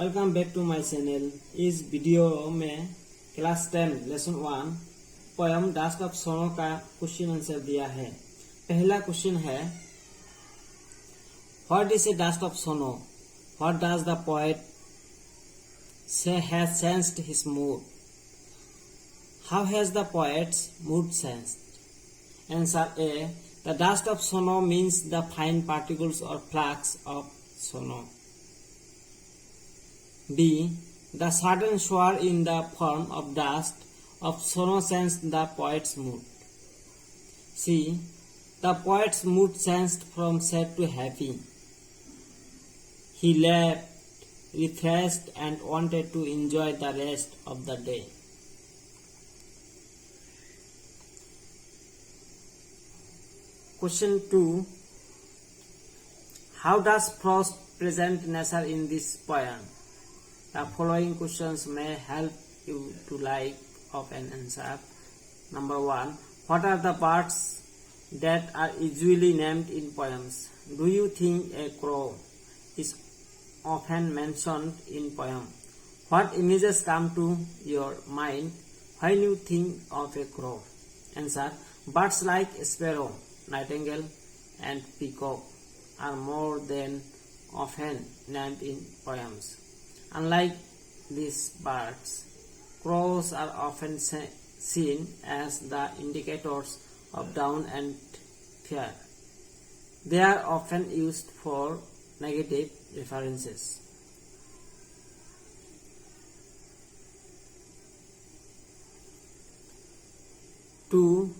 Welcome back to my channel. इस video में class 10 lesson 1 poem dust of snow का question answer दिया है। पहला क्वेश्चन है, what is a dust of snow? What does the poet say has changed his mood? How has the poet's mood changed? Answer A. The dust of sono means the fine particles or flakes of sono. B. The sudden shower in the form of dust of sono changed the poet's mood. C. The poet's mood changed from sad to happy. He laughed, refreshed and wanted to enjoy the rest of the day. Question 2. How does Frost present nature in this poem? The following questions may help you to like of an answer. Number 1. What are the birds that are usually named in poems? Do you think a crow is often mentioned in poem? What images come to your mind when you think of a crow? Answer. Birds like sparrow, nightingale and peacock are more than often named in poems. Unlike these birds, crows are often seen as the indicators of dawn and fear. They are often used for negative references. Two.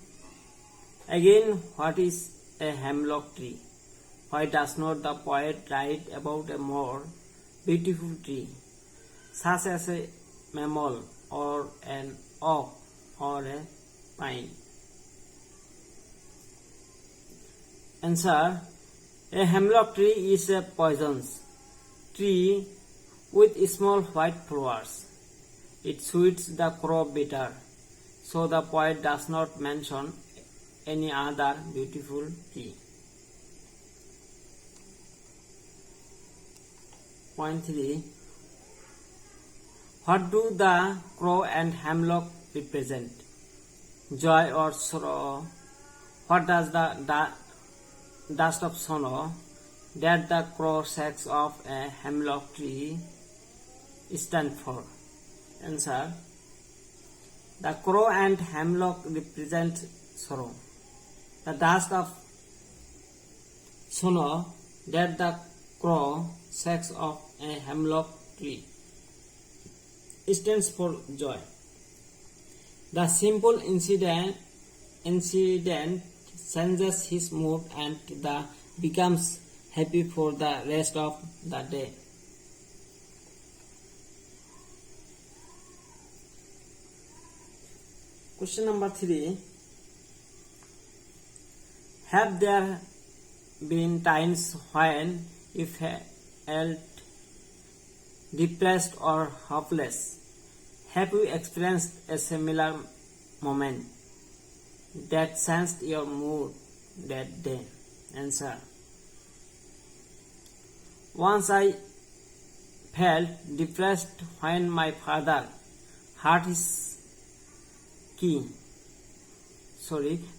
Again, what is a hemlock tree? Why does not the poet write about a more beautiful tree, such as a maple or an oak or a pine? Answer. A hemlock tree is a poisonous tree with small white flowers. It suits the crow better, so the poet does not mention any other beautiful tree. Point 3. What do the crow and hemlock represent? Joy or sorrow? What does the dust of sono that the crow shakes off a hemlock tree stand for? Answer. The crow and hemlock represent sorrow. The dust of sono that the crow shakes off a hemlock tree stands for joy. The simple incident changes his mood and becomes happy for the rest of the day. Question number 3. Have there been times when you felt depressed or hopeless? Have you experienced a similar moment that changed your mood that day? Answer. Once I felt depressed when my father hurt his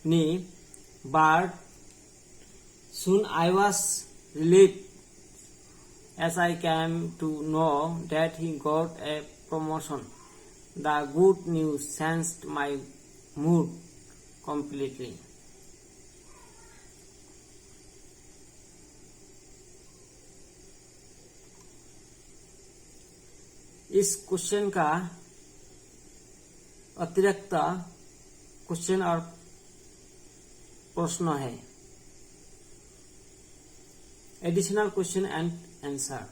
knee, but soon I was relieved as I came to know that he got a promotion. The good news changed my mood completely. इस question का अतिरिक्त question और प्रश्न है, additional question and answer.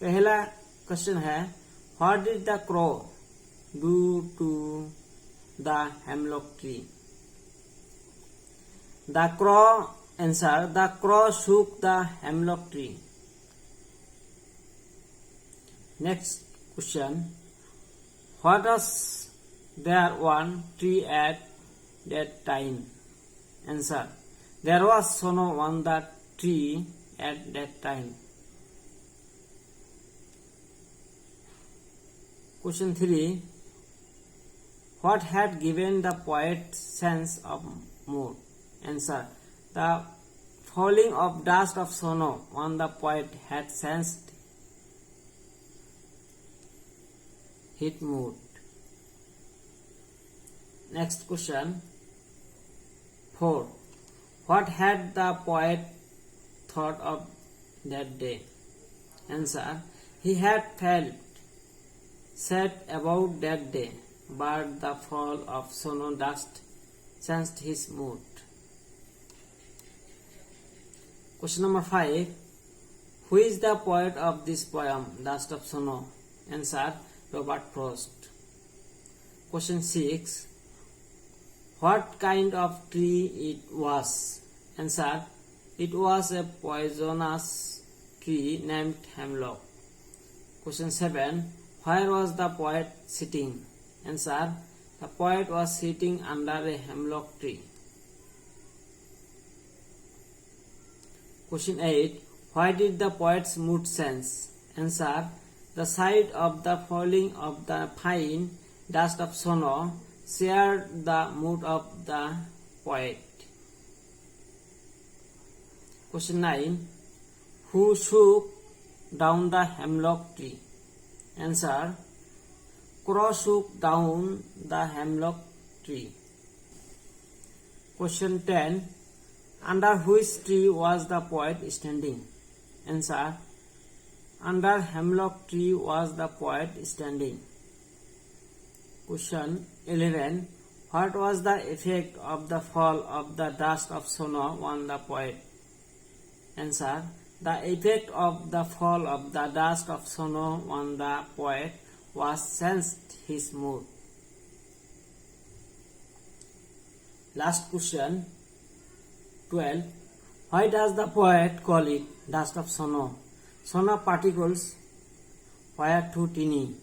पहला question है, what did the crow do to the hemlock tree? The crow. Answer. The crow shook the hemlock tree. Next question. What was there one tree at that time? Answer. There was sono on the tree at that time. Question 3. What had given the poet sense of mood? Answer. The falling of dust of snow on the poet had sensed his mood. Next question. 4. What had the poet thought of that day? Answer. He had felt sad about that day, but the fall of snow dust changed his mood. Question number 5. Who is the poet of this poem, Dust of Snow? Answer. Robert Frost. Question 6. What kind of tree it was? Answer. It was a poisonous tree named hemlock. Question 7. Where was the poet sitting? Answer. The poet was sitting under a hemlock tree. Question 8. Why did the poet's mood change? Answer. The sight of the falling of the fine dust of snow shared the mood of the poet. Question 9. Who shook down the hemlock tree? Answer. Crow shook down the hemlock tree. Question 10. Under which tree was the poet standing? Answer. Under hemlock tree was the poet standing. Question 11. What was the effect of the fall of the dust of snow on the poet? Answer. The effect of the fall of the dust of snow on the poet was changed his mood. Last question. 12. Why does the poet call it dust of snow? Snow particles were too tiny